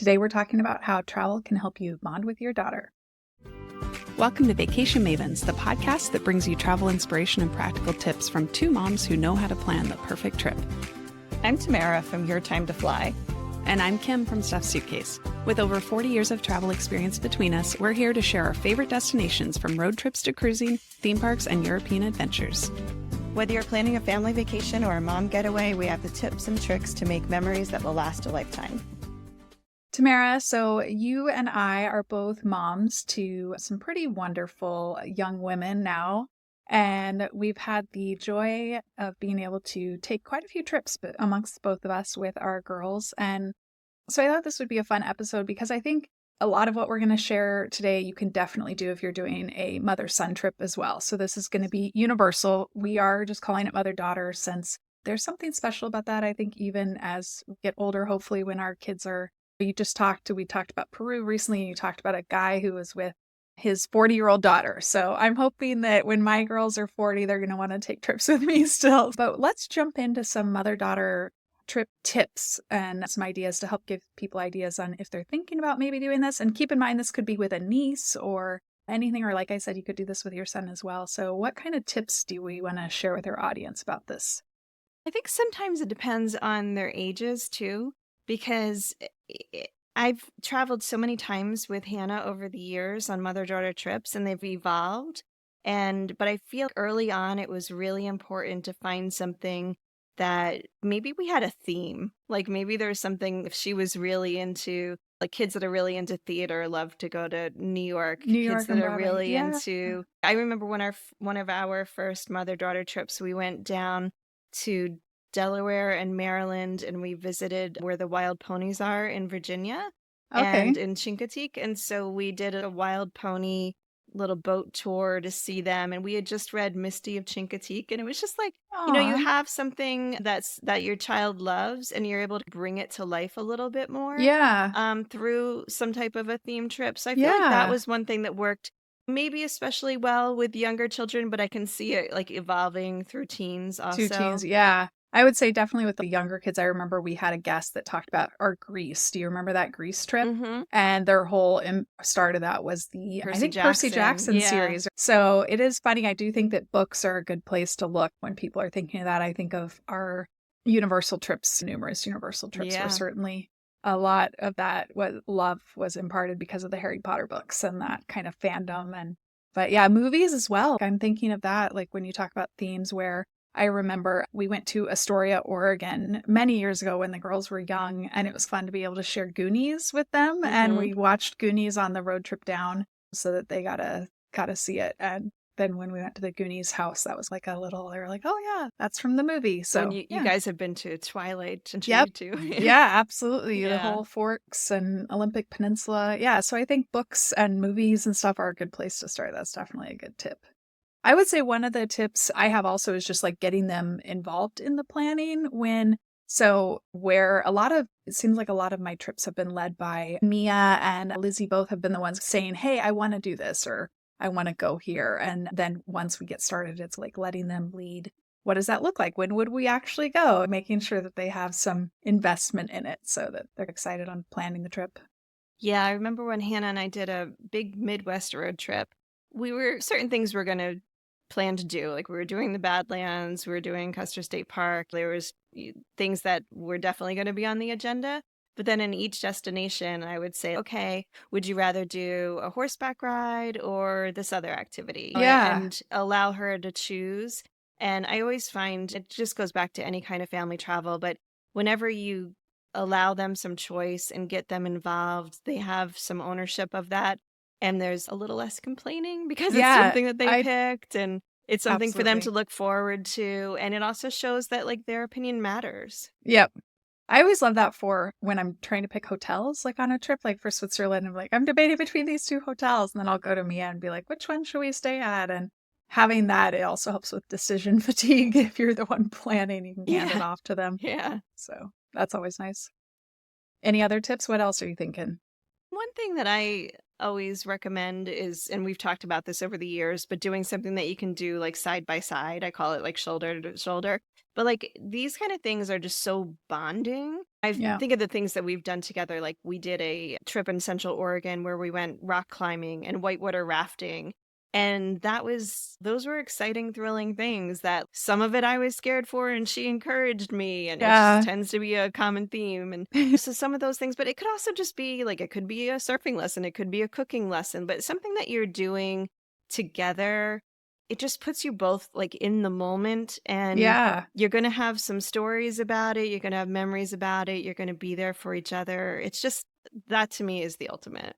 Today we're talking about how travel can help you bond with your daughter. Welcome to Vacation Mavens, the podcast that brings you travel inspiration and practical tips from two moms who know how to plan the perfect trip. I'm Tamara from Your Time to Fly. And I'm Kim from Stuffed Suitcase. With over 40 years of travel experience between us, we're here to share our favorite destinations from road trips to cruising, theme parks, and European adventures. Whether you're planning a family vacation or a mom getaway, we have the tips and tricks to make memories that will last a lifetime. Tamara, so you and I are both moms to some pretty wonderful young women now, and we've had the joy of being able to take quite a few trips amongst both of us with our girls. And so I thought this would be a fun episode because I think a lot of what we're going to share today, you can definitely do if you're doing a mother-son trip as well. So this is going to be universal. We are just calling it mother-daughter since there's something special about that. I think even as we get older, hopefully when our kids are, we talked about Peru recently, and you talked about a guy who was with his 40-year-old daughter. So I'm hoping that when my girls are 40, they're going to want to take trips with me still. But let's jump into some mother-daughter trip tips and some ideas to help give people ideas on if they're thinking about maybe doing this. And keep in mind, this could be with a niece or anything, or like I said, you could do this with your son as well. So what kind of tips do we want to share with our audience about this? I think sometimes it depends on their ages too, because I've traveled so many times with Hannah over the years on mother-daughter trips, and they've evolved. But I feel early on it was really important to find something that maybe we had a theme. Like maybe there's something, if she was really into, like kids that are really into theater love to go to New York. Kids that are really into, I remember one of our first mother-daughter trips, we went down to Delaware and Maryland, and we visited where the wild ponies are in Virginia and in Chincoteague. And so we did a wild pony little boat tour to see them. And we had just read Misty of Chincoteague. And it was just like, you have something that your child loves and you're able to bring it to life a little bit more. Through some type of a theme trip. So I feel like that was one thing that worked maybe especially well with younger children, but I can see it like evolving through teens also. Through teens, yeah. I would say definitely with the younger kids. I remember we had a guest that talked about our Greece. Do you remember that Greece trip? Mm-hmm. And their whole start of that was the Percy Jackson series. So it is funny. I do think that books are a good place to look when people are thinking of that. I think of our Universal trips, numerous Universal trips were certainly a lot of that. What love was imparted because of the Harry Potter books and that kind of fandom. But yeah, movies as well. I'm thinking of that, like when you talk about themes where I remember we went to Astoria, Oregon many years ago when the girls were young, and it was fun to be able to share Goonies with them. Mm-hmm. And we watched Goonies on the road trip down so that they got to see it. And then when we went to the Goonies house, that was like they were like, oh yeah, that's from the movie. So and you guys have been to Twilight, and you too. Yeah, absolutely. The whole Forks and Olympic Peninsula. Yeah. So I think books and movies and stuff are a good place to start. That's definitely a good tip. I would say one of the tips I have also is just like getting them involved in the planning it seems like a lot of my trips have been led by Mia and Lizzie. Both have been the ones saying, hey, I want to do this, or I want to go here. And then once we get started, it's like letting them lead. What does that look like? When would we actually go? Making sure that they have some investment in it so that they're excited on planning the trip. Yeah, I remember when Hannah and I did a big Midwest road trip, certain things we're going to plan to do. Like we were doing the Badlands, we were doing Custer State Park. There was things that were definitely going to be on the agenda. But then in each destination, I would say, okay, would you rather do a horseback ride or this other activity? Yeah. And allow her to choose. And I always find it just goes back to any kind of family travel. But whenever you allow them some choice and get them involved, they have some ownership of that. And there's a little less complaining because it's something that they picked, and it's something for them to look forward to. And it also shows that like their opinion matters. Yep. I always love that for when I'm trying to pick hotels, like on a trip, like for Switzerland. I'm like, I'm debating between these two hotels. And then I'll go to Mia and be like, which one should we stay at? And having that, it also helps with decision fatigue. If you're the one planning, you can hand it off to them. Yeah. So that's always nice. Any other tips? What else are you thinking? One thing that I always recommend is, and we've talked about this over the years, but doing something that you can do like side by side. I call it like shoulder to shoulder. But like these kind of things are just so bonding. I Yeah. think of the things that we've done together. Like we did a trip in Central Oregon where we went rock climbing and whitewater rafting. And those were exciting, thrilling things that some of it I was scared for and she encouraged me. And it just Yeah. tends to be a common theme. And so some of those things, but it could also just be like, it could be a surfing lesson, it could be a cooking lesson, but something that you're doing together, it just puts you both like in the moment, and Yeah. you're going to have some stories about it. You're going to have memories about it. You're going to be there for each other. It's just that to me is the ultimate.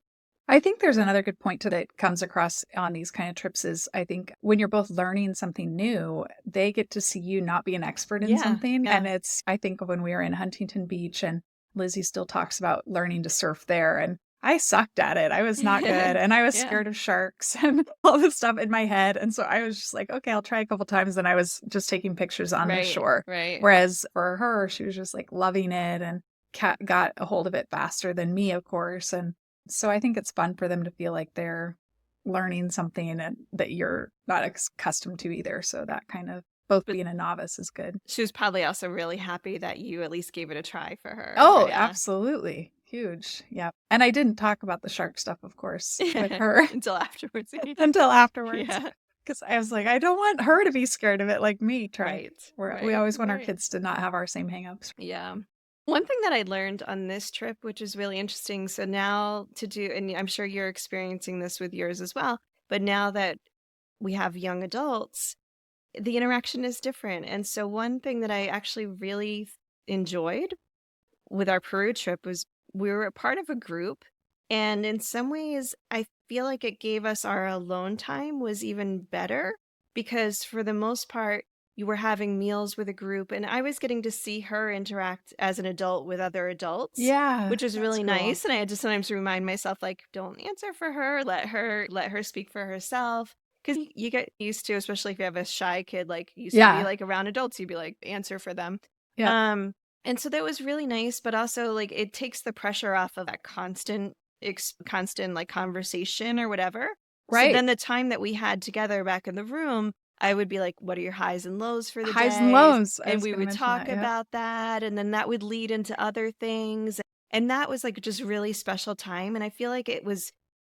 I think there's another good point to that comes across on these kind of trips is I think when you're both learning something new, they get to see you not be an expert in Yeah. something. Yeah. And I think of when we were in Huntington Beach and Lizzie still talks about learning to surf there. And I sucked at it. I was not good. And I was Yeah. scared of sharks and all this stuff in my head. And so I was just like, okay, I'll try a couple times. And I was just taking pictures on the Right. shore. Right. Whereas for her, she was just like loving it and got a hold of it faster than me, of course. And so I think it's fun for them to feel like they're learning something and that you're not accustomed to either. So that kind of both But being a novice is good. she was probably also really happy that you at least gave it a try for her. Oh, Yeah. absolutely. Huge. Yeah. And I didn't talk about the shark stuff, of course, with her Until afterwards. until afterwards. Yeah. Because I was like, I don't want her to be scared of it like me. Right. We Right. always want our Right. kids to not have our same hangups. Yeah. One thing that I learned on this trip, which is really interesting, so now to do, and I'm sure you're experiencing this with yours as well, but now that we have young adults, the interaction is different. And so one thing that I actually really enjoyed with our Peru trip was we were a part of a group. And in some ways, I feel like it gave us our alone time was even better because for the most part, you were having meals with a group, and I was getting to see her interact as an adult with other adults, Yeah, which was that's really cool. nice. And I had to sometimes remind myself, like, don't answer for her, let her speak for herself. Because you get used to, especially if you have a shy kid, like used to be Yeah. like around adults, you'd be like, answer for them. Yep. Um, and so that was really nice, but also like it takes the pressure off of that constant like conversation or whatever. So Right. then the time that we had together back in the room, I would be like, what are your highs and lows for the Highs and day? lows. I And was we going to would mention talk that. Yep. about that. And then that would lead into other things. And that was like just really special time. And I feel like it was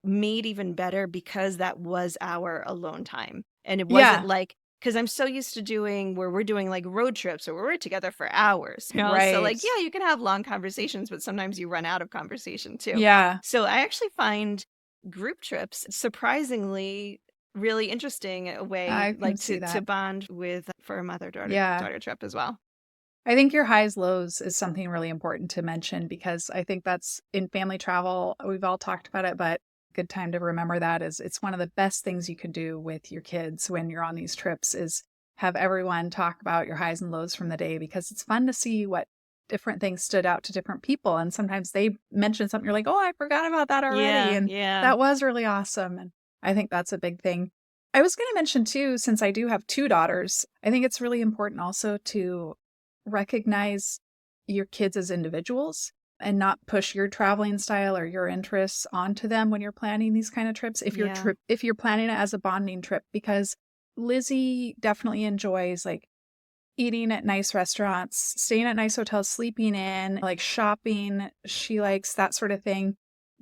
made even better because that was our alone time. And it wasn't Yeah. like, because I'm so used to doing where we're doing like road trips or we're together for hours, you know? So Right. like, yeah, you can have long conversations, but sometimes you run out of conversation too. Yeah. So I actually find group trips surprisingly really interesting a way I can like see to that. bond with for a mother Yeah. daughter trip as well. I think your highs, lows is something really important to mention because I think that's in family travel. We've all talked about it, but good time to remember that is it's one of the best things you can do with your kids when you're on these trips is have everyone talk about your highs and lows from the day because it's fun to see what different things stood out to different people. And sometimes they mention something, you're like, oh, I forgot about that already. Yeah, And yeah. that was really awesome. And I think that's a big thing. I was going to mention too, since I do have two daughters, I think it's really important also to recognize your kids as individuals and not push your traveling style or your interests onto them when you're planning these kind of trips. Yeah. If you're planning it as a bonding trip, because Lizzie definitely enjoys like eating at nice restaurants, staying at nice hotels, sleeping in, like shopping. She likes that sort of thing.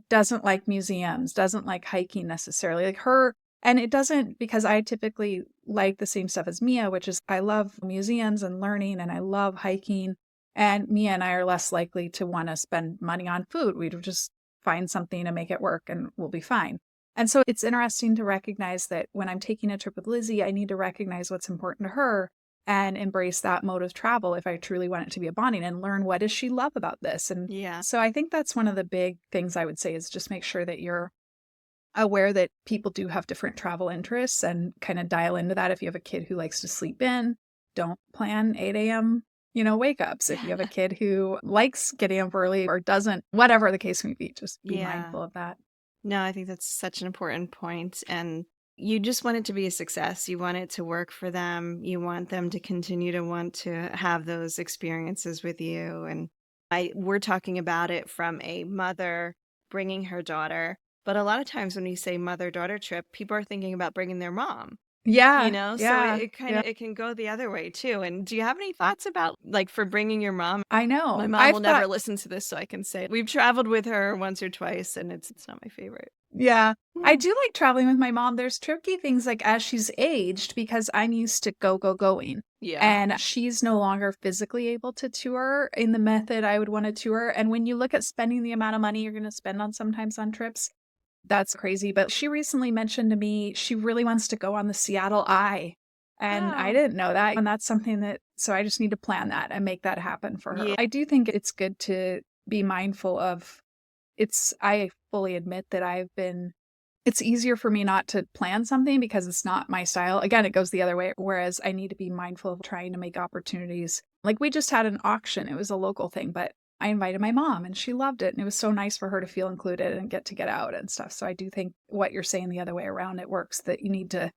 Doesn't like museums, doesn't like hiking necessarily. Like her, and it doesn't because I typically like the same stuff as Mia, which is I love museums and learning and I love hiking. And Mia and I are less likely to want to spend money on food. We'd just find something to make it work and we'll be fine. And so it's interesting to recognize that when I'm taking a trip with Lizzie, I need to recognize what's important to her and embrace that mode of travel if I truly want it to be a bonding and learn what does she love about this. And Yeah. so I think that's one of the big things I would say is just make sure that you're aware that people do have different travel interests and kind of dial into that. If you have a kid who likes to sleep in, don't plan 8 a.m., wake ups. If you have a kid who likes getting up early or doesn't, whatever the case may be, just be Yeah. mindful of that. No, I think that's such an important point. And you just want it to be a success. You want it to work for them. You want them to continue to want to have those experiences with you. And we're talking about it from a mother bringing her daughter. But a lot of times when we say mother daughter trip, people are thinking about bringing their mom. Yeah, So yeah, it kind yeah. of it can go the other way too. And do you have any thoughts about like for bringing your mom? I My know. mom I've will never thought listen to this, so I can say we've traveled with her once or twice, and it's not my favorite. yeah. I Hmm. do like traveling with my mom. There's tricky things like as she's aged because I'm used to going. Yeah. And she's no longer physically able to tour in the method I would want to tour. And when you look at spending the amount of money you're going to spend on sometimes on trips, that's crazy. But she recently mentioned to me she really wants to go on the Seattle Eye. And I Oh, didn't know that. And that's something that, so I just need to plan that and make that happen for her. yeah. I do think it's good to be mindful of I fully admit that it's easier for me not to plan something because it's not my style. Again, it goes the other way, whereas I need to be mindful of trying to make opportunities. Like we just had an auction, it was a local thing, but I invited my mom and she loved it. And it was so nice for her to feel included and get out and stuff. So I do think what you're saying the other way around, it works that you need to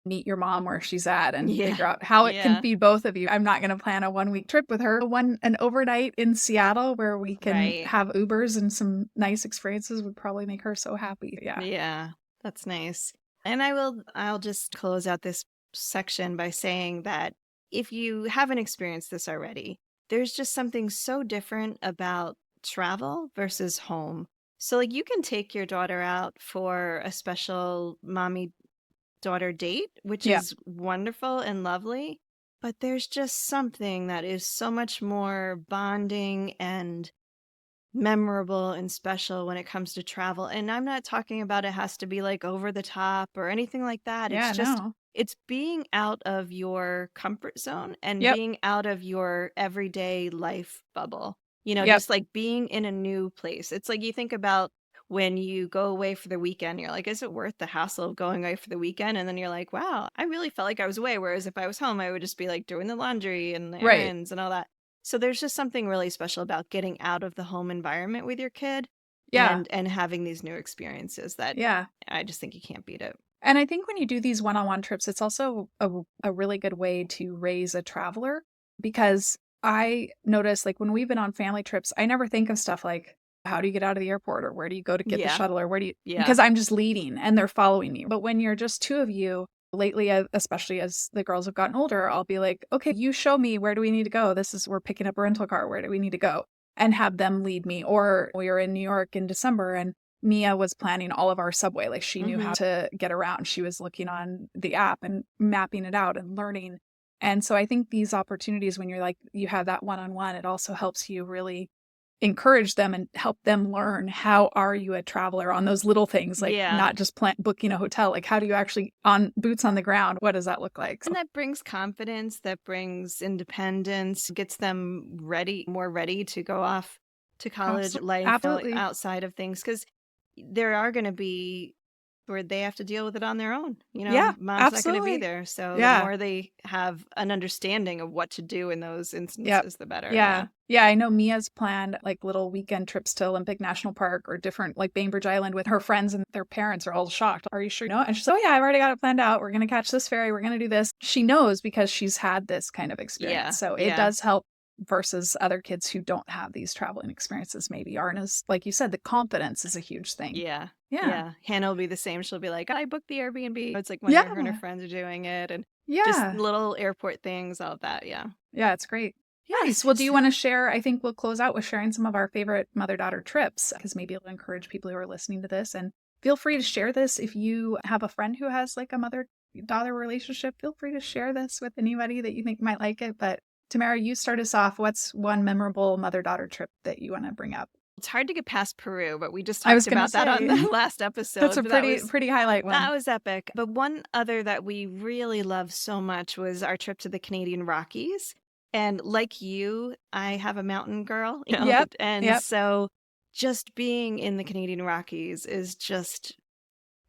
meet your mom where she's at and Yeah. figure out how it can Yeah. feed both of you. I'm not going to plan a 1 week trip with her. An overnight in Seattle where we can Right. have Ubers and some nice experiences would probably make her so happy. Yeah. Yeah. That's nice. And I'll just close out this section by saying that if you haven't experienced this already, there's just something so different about travel versus home. So like you can take your daughter out for a special mommy daughter date, which Yeah. is wonderful and lovely, but there's just something that is so much more bonding and memorable and special when it comes to travel. And I'm not talking about it has to be like over the top or anything like that. It's Yeah. just, No. it's being out of your comfort zone and Yep. being out of your everyday life bubble. Yep. Just like being in a new place. It's like you think about when you go away for the weekend, you're like, is it worth the hassle of going away for the weekend? And then you're like, wow, I really felt like I was away. Whereas if I was home, I would just be like doing the laundry and the Right. errands and all that. So there's just something really special about getting out of the home environment with your kid Yeah. and having these new experiences that Yeah. I just think you can't beat it. And I think when you do these one-on-one trips, it's also a really good way to raise a traveler because I notice like when we've been on family trips, I never think of stuff like how do you get out of the airport or where do you go to get the Yeah. shuttle or where do you Yeah. because I'm just leading and they're following me. But when you're just two of you, lately especially as the girls have gotten older, I'll be like, "Okay, you show me where do we need to go? We're picking up a rental car. Where do we need to go?" And have them lead me. Or we were in New York in December and Mia was planning all of our subway. Like she knew how Hmm. to get around. She was looking on the app and mapping it out and learning. And so I think these opportunities, when you're like, you have that one-on-one, it also helps you really encourage them and help them learn how are you a traveler on those little things, like Yeah. not just booking a hotel, like how do you actually on boots on the ground? What does that look like? And that brings confidence, that brings independence, gets them ready, more ready to go off to college life Absolutely. outside of things. Because there are going to be where they have to deal with it on their own. Yeah, Mom's not going to be absolutely. there. So the Yeah. more they have an understanding of what to do in those Yep. instances, the better. Yeah. Yeah. Yeah. I know Mia's planned like little weekend trips to Olympic National Park or different like Bainbridge Island with her friends and their parents are all shocked. Are you sure? No. And she's like, oh, yeah, I've already got it planned out. We're going to catch this ferry. We're going to do this. She knows because she's had this kind of experience. Yeah. So it Yeah. does help versus other kids who don't have these traveling experiences, maybe aren't as, like you said, the confidence is a huge thing. Yeah. Yeah. Yeah. Hannah will be the same. She'll be like, I booked the Airbnb. It's like when her and her Yeah. friends are doing it and just Yeah. little airport things, all of that. Yeah. Yeah. It's great. Yeah. Nice. Well, do you want to share? I think we'll close out with sharing some of our favorite mother daughter trips because maybe it'll encourage people who are listening to this. And feel free to share this if you have a friend who has like a mother daughter relationship. Feel free to share this with anybody that you think might like it. But Tamara, you start us off. What's one memorable mother daughter trip that you want to bring up? It's hard to get past Peru, but we just I was talked going to about that on say the last episode. that's a But pretty highlight one. that was epic. But one other that we really loved so much was our trip to the Canadian Rockies. And like you, I have a mountain girl, Yep. and Yep. so just being in the Canadian Rockies is just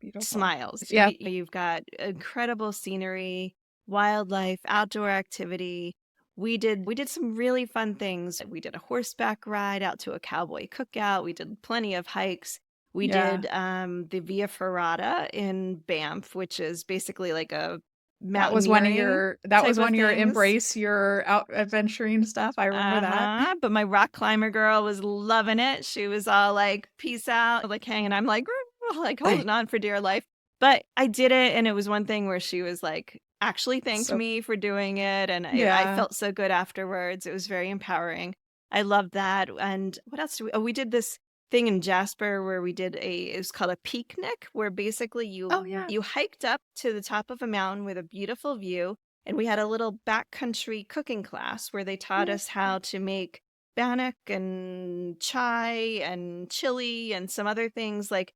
Beautiful. smiles. Yeah. You've got incredible scenery, wildlife, outdoor activity. We did some really fun things. We did a horseback ride out to a cowboy cookout. We did plenty of hikes. We Yeah. did the Via Ferrata in Banff, which is basically like a That was one of mountaineering your things. embrace your out adventuring stuff. I remember that. But my rock climber girl was loving it. She was all like, peace out, like hanging. I'm like, like holding on for dear life. But I did it, and it was one thing where she was like, actually thanked So me for doing it, and I yeah. felt so good afterwards. It was very empowering. I loved that. And what else do we? Oh, we did this thing in Jasper where we did it was called a picnic, where basically Oh, yeah. you hiked up to the top of a mountain with a beautiful view, and we had a little backcountry cooking class where they taught Oh, us how to make bannock and chai and chili and some other things like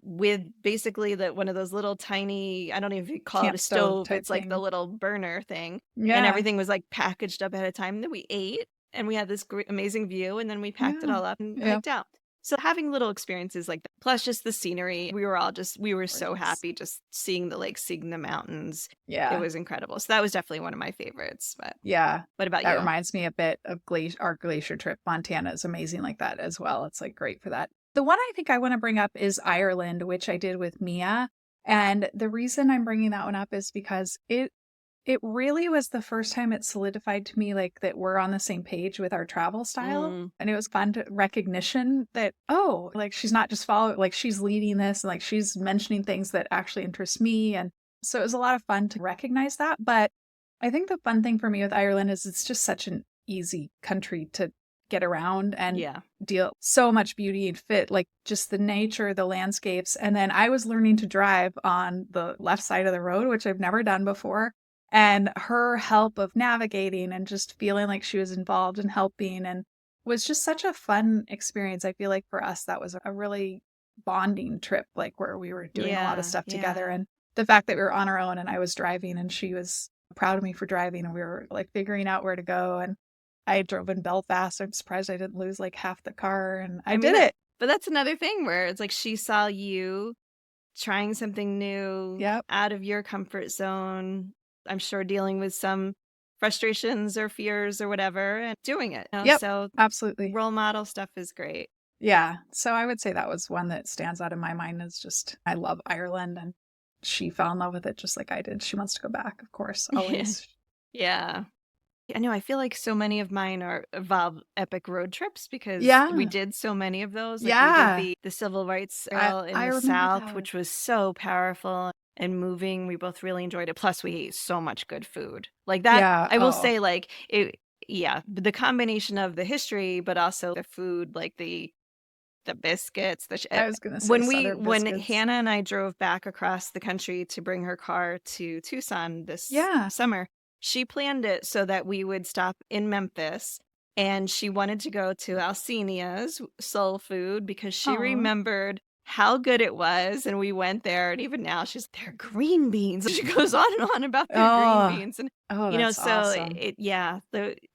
with basically the one of those little tiny, I don't even know if you call it a camp stove stove, type it's like the thing. little burner thing, and Yeah. everything was, like, packaged up ahead of time, then we ate, and we had this amazing view, and then we packed it Yeah. all up and Yeah. hiked out. So having little experiences like that, plus just the scenery, we were so Gorgeous. happy just seeing the lakes, seeing the mountains. It Yeah. was incredible. So that was definitely one of my favorites, but Yeah. what about That you? reminds me a bit of our glacier trip. Montana is amazing like that as well. It's like great for that. The one I think I want to bring up is Ireland, which I did with Mia. And the reason I'm bringing that one up is because it really was the first time it solidified to me like that we're on the same page with our travel style. Mm, And it was fun to recognition that, oh, like she's not just following, like she's leading this and like she's mentioning things that actually interest me. And so it was a lot of fun to recognize that. But I think the fun thing for me with Ireland is it's just such an easy country to get around and yeah. deal so much beauty and fit, like just the nature, the landscapes. And then I was learning to drive on the left side of the road, which I've never done before. And her help of navigating and just feeling like she was involved and helping and was just such a fun experience. I feel like for us, that was a really bonding trip, like where we were doing a lot of Yeah, stuff together. yeah. And the fact that we were on our own and I was driving and she was proud of me for driving and we were like figuring out where to go. And I drove in Belfast. I'm surprised I didn't lose like half the car and I I mean, did it. but that's another thing where it's like she saw you trying something new Yep. out of your comfort zone. I'm sure dealing with some frustrations or fears or whatever and doing it. Yep. So Absolutely. role model stuff is great. Yeah. So I would say that was one that stands out in my mind is just, I love Ireland and she fell in love with it just like I did. She wants to go back, of course, always. Yeah. I know. I feel like so many of mine are involve epic road trips because we Yeah. did so many of those. Like we did Yeah. the civil rights trail in I the remember South, that. which was so powerful and moving. We both really enjoyed it. Plus, we ate so much good food. Like that, Yeah. I will Oh, say, like it. Yeah, the combination of the history, but also the food, like the biscuits. I was going to say Southern When biscuits. Hannah and I drove back across the country to bring her car to Tucson this Yeah. summer, she planned it so that we would stop in Memphis. And she wanted to go to Alcinia's soul food because she Oh, remembered how good it was. And we went there. And even now, she's, they're green beans. She goes on and on about their green oh, beans. And, oh, you know, that's so awesome. yeah,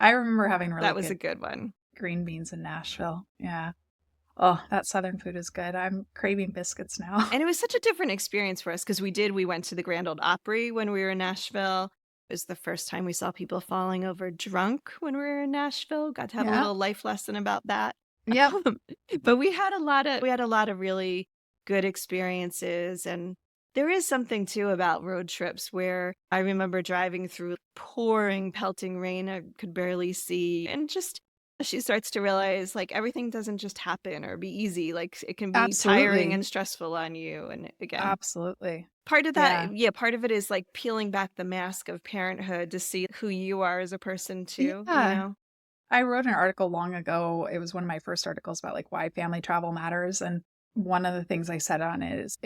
I remember having really that was a good good one. green beans in Nashville. Yeah. Oh, that Southern food is good. I'm craving biscuits now. And it was such a different experience for us because we went to the Grand Ole Opry when we were in Nashville. It was the first time we saw people falling over drunk when we were in Nashville. Got to have a Yeah. little life lesson about that. Yep. But we had a lot of really good experiences, and there is something too about road trips where I remember driving through pouring, pelting rain I could barely see, and just she starts to realize like everything doesn't just happen or be easy. Like it can be tiring Absolutely. and stressful on you. And again, Absolutely. part of Yeah. that, yeah, part of it is like peeling back the mask of parenthood to see who you are as a person too, you Yeah. know? I wrote an article long ago. It was one of my first articles about like why family travel matters. And one of the things I said on it is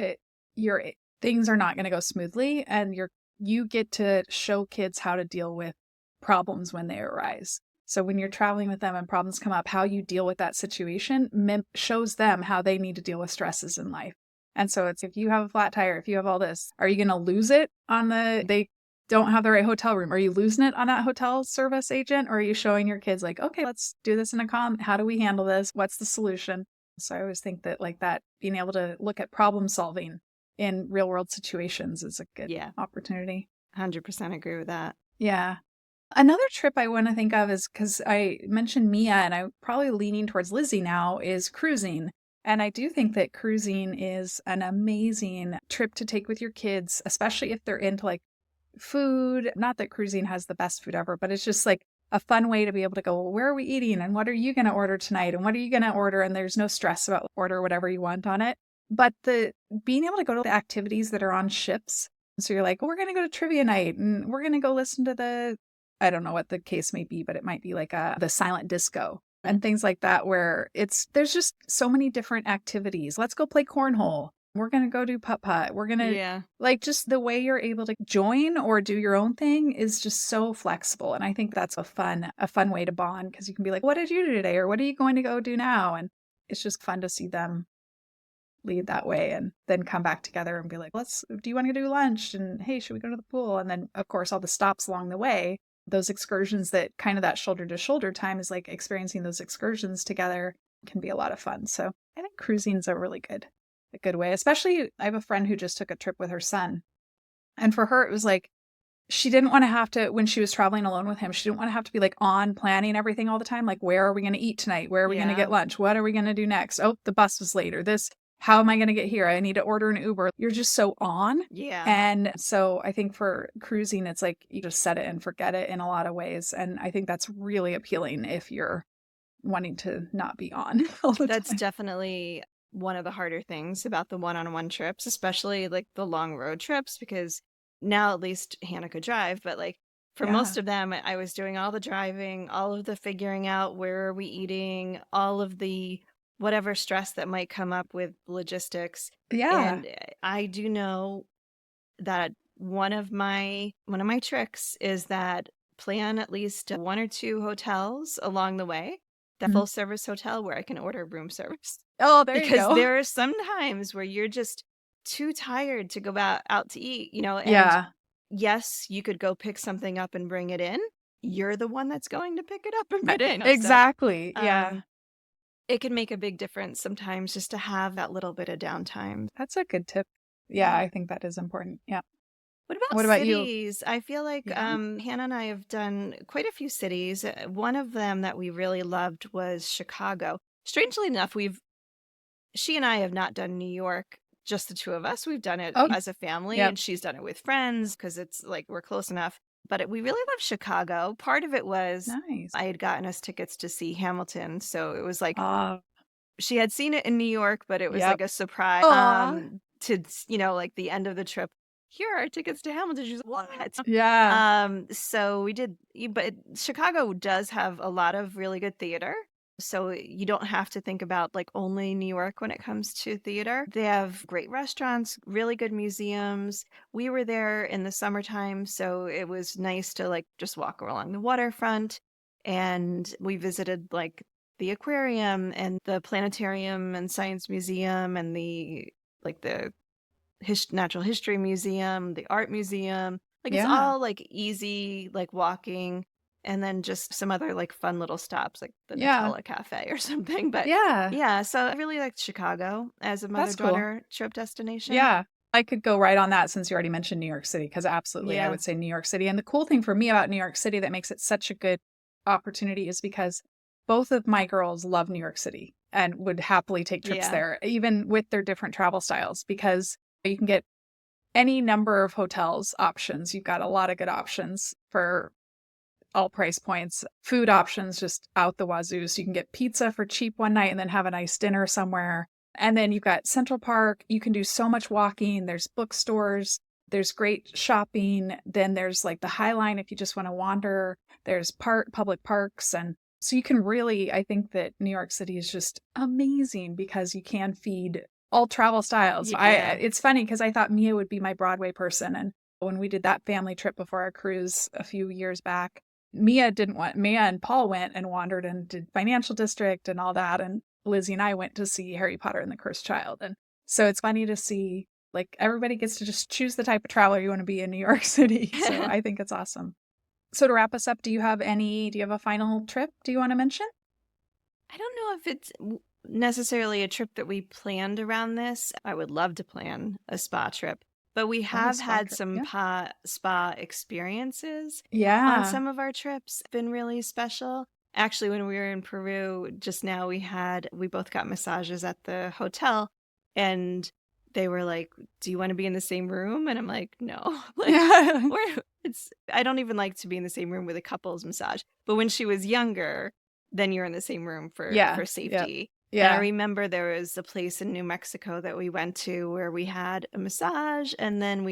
things are not going to go smoothly and you get to show kids how to deal with problems when they arise. So when you're traveling with them and problems come up, how you deal with that situation shows them how they need to deal with stresses in life. And so it's if you have a flat tire, if you have all this, are you going to lose it on they don't have the right hotel room? Are you losing it on that hotel service agent? Or are you showing your kids like, okay, let's do this in a calm, how do we handle this? What's the solution? So I always think that like that, being able to look at problem solving in real world situations is a good Yeah, opportunity. 100% agree with that. Yeah. Another trip I want to think of is because I mentioned Mia and I'm probably leaning towards Lizzie now is cruising. And I do think that cruising is an amazing trip to take with your kids, especially if they're into like food. Not that cruising has the best food ever, but it's just like a fun way to be able to go, well, where are we eating? And what are you going to order tonight? And what are you going to order? And there's no stress about order whatever you want on it. But being able to go to the activities that are on ships, so you're like, we're going to go to trivia night and we're going to go listen to I don't know what the case may be, but it might be like the silent disco and things like that, where there's just so many different activities. Let's go play cornhole. We're going to go do putt-putt. We're going to Yeah. like, just the way you're able to join or do your own thing is just so flexible. And I think that's a fun way to bond, because you can be like, what did you do today? Or what are you going to go do now? And it's just fun to see them lead that way and then come back together and be like, do you want to do lunch? And hey, should we go to the pool? And then of course, all the stops along the way, those excursions, that kind of that shoulder to shoulder time is like experiencing those excursions together can be a lot of fun. So I think cruising is a good way. Especially, I have a friend who just took a trip with her son. And for her, it was like, she didn't want to have to, when she was traveling alone with him, she didn't want to have to be like on planning everything all the time. Like, where are we going to eat tonight? Where are we going to get lunch? What are we going to do next? Oh, the bus was late, or how am I going to get here? I need to order an Uber. You're just so on. Yeah. And so I think for cruising, it's like you just set it and forget it in a lot of ways. And I think that's really appealing if you're wanting to not be on all the That's time. definitely one of the harder things about the one-on-one trips, especially like the long road trips, because now at least Hannah could drive, but like for most of them, I was doing all the driving, all of the figuring out where are we eating, all of the whatever stress that might come up with logistics. Yeah. And I do know that one of my tricks is that plan at least one or two hotels along the way, the Mhm. full service hotel where I can order room service. Oh, there you Because go. there are some times where you're just too tired to go out to eat, and Yeah. yes, you could go pick something up and bring it in. You're the one that's going to pick it up and bring it in. Exactly. So, Yeah. it can make a big difference sometimes just to have that little bit of downtime. That's a good tip. Yeah, I think that is important. Yeah. What about What about you? cities? I feel like Yeah. Hannah and I have done quite a few cities. One of them that we really loved was Chicago. Strangely enough, she and I have not done New York, just the two of us. We've done it Oh, as a family, yep. and she's done it with friends because it's like we're close enough. But we really love Chicago. Part of it was Nice. I had gotten us tickets to see Hamilton, so it was like Ah, she had seen it in New York, but it was yep. like a surprise. Aw. To like the end of the trip, here are tickets to Hamilton. She's like, what? Yeah. So we did, but Chicago does have a lot of really good theater. So you don't have to think about like only New York when it comes to theater. They have great restaurants, really good museums. We were there in the summertime, so it was nice to like just walk along the waterfront. And we visited like the aquarium and the planetarium and science museum and the natural history museum, the art museum. Like it's Yeah. all like easy, like walking, and then just some other like fun little stops, like the Yeah. Nutella Cafe or something. But Yeah. yeah, so I really liked Chicago as a That's cool. mother-daughter trip destination. Yeah. I could go right on that since you already mentioned New York City, because absolutely, I Yeah. would say New York City. And the cool thing for me about New York City that makes it such a good opportunity is because both of my girls love New York City and would happily take trips Yeah. there, even with their different travel styles, because you can get any number of hotels options. You've got a lot of good options for all price points, food options just out the wazoo. So you can get pizza for cheap one night and then have a nice dinner somewhere. And then you've got Central Park. You can do so much walking. There's bookstores. There's great shopping. Then there's like the High Line if you just want to wander. There's public parks. And so you can really, I think that New York City is just amazing because you can feed all travel styles. Yeah. It's funny because I thought Mia would be my Broadway person. And when we did that family trip before our cruise a few years back, Mia and Paul went and wandered and did Financial District and all that. And Lizzie and I went to see Harry Potter and the Cursed Child. And so it's funny to see, like, everybody gets to just choose the type of traveler you want to be in New York City. So I think it's awesome. So to wrap us up, do you have a final trip do you want to mention? I don't know if it's necessarily a trip that we planned around this. I would love to plan a spa trip, but we have had some spa experiences on some of our trips. Been really special. Actually, when we were in Peru just now, we both got massages at the hotel, and they were like, "Do you want to be in the same room?" And I'm like, "No." I don't even like to be in the same room with a couple's massage. But when she was younger, then you're in the same room for safety. And I Yeah. remember there was a place in New Mexico that we went to where we had a massage, and then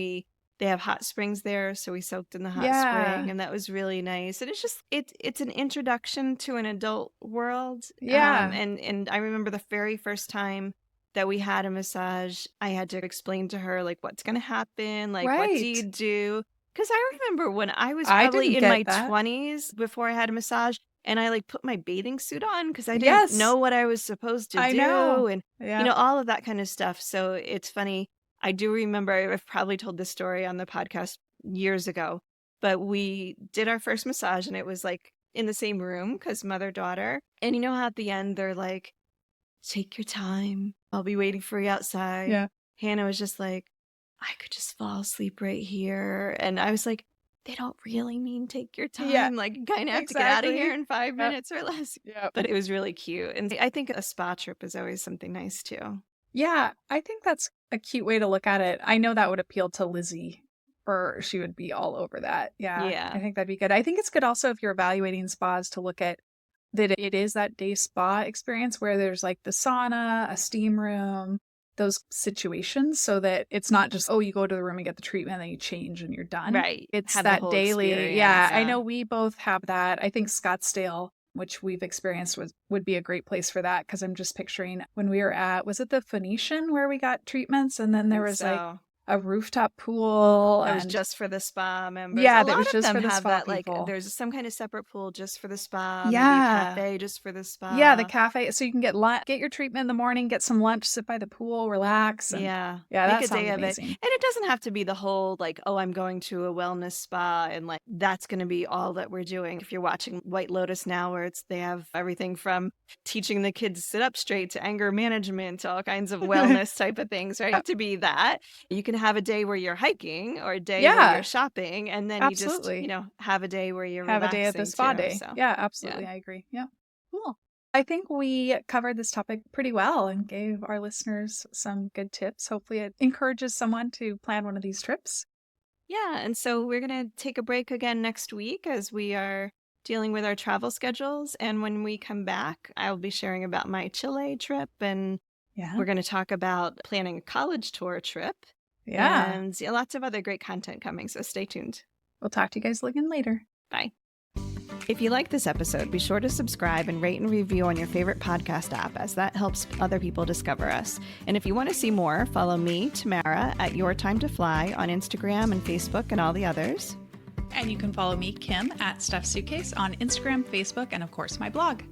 they have hot springs there, so we soaked in the hot spring, Yeah. and that was really nice. And it's just it's an introduction to an adult world. Yeah. And I remember the very first time that we had a massage, I had to explain to her like what's going to happen, like what do you Right. do? Because I remember when I was I probably didn't in my get that. 20s before I had a massage, and I like put my bathing suit on because I didn't Yes, know what I was supposed to I know. do, and Yeah. all of that kind of stuff. So it's funny. I do remember I've probably told this story on the podcast years ago, but we did our first massage and it was like in the same room because mother daughter. And you know how at the end they're like, take your time. I'll be waiting for you outside. Yeah. Hannah was just like, I could just fall asleep right here. And I was like, they don't really mean take your Yeah, time. Like, you kind of have to get out of here exactly. in 5 Yep. minutes or less. Yep. But it was really cute. And I think a spa trip is always something nice too. Yeah, I think that's a cute way to look at it. I know that would appeal to Lizzie, or she would be all over that. Yeah, I Yeah. think that'd be good. I think it's good also if you're evaluating spas to look at that it is that day spa experience where there's like the sauna, a steam room, those situations, so that it's not just, oh, you go to the room and get the treatment and then you change and you're done. Right. It's Have the that whole daily. Yeah, experience. I know we both have that. I think Scottsdale, which we've experienced, would be a great place for that, because I'm just picturing when we were at, was it the Phoenician where we got treatments and then I there think was like so. a rooftop pool That was and just for the spa members. A yeah, that lot was of just them for the have spa that, like, people. there's some kind of separate pool just for the spa, maybe a Yeah. cafe just for the Yeah, the spa. cafe. So you can get your treatment in the morning, get some lunch, sit by the pool, relax, and Yeah. yeah, Make that a day sounds of it. amazing. And it doesn't have to be the whole, like, oh, I'm going to a wellness spa and like that's going to be all that we're doing. If you're watching White Lotus now, where they have everything from teaching the kids to sit up straight to anger management to all kinds of wellness type of things, right? To be that. You can have a day where you're hiking or a day where you're Yeah, shopping, and then you just, absolutely. have a day where you're Have a day at the relaxing spa too. day. So, Yeah, yeah. absolutely. I agree. Yeah. Cool. I think we covered this topic pretty well and gave our listeners some good tips. Hopefully, it encourages someone to plan one of these trips. Yeah, and so we're going to take a break again next week as we are dealing with our travel schedules. And when we come back, I'll be sharing about my Chile trip, and Yeah. we're going to talk about planning a college tour trip Yeah. and lots of other great content coming. So stay tuned. We'll talk to you guys again later. Bye. If you like this episode, be sure to subscribe and rate and review on your favorite podcast app, as that helps other people discover us. And if you want to see more, follow me, Tamara, at Your Time to Fly on Instagram and Facebook and all the others. And you can follow me, Kim, at Stuff Suitcase on Instagram, Facebook, and of course, my blog.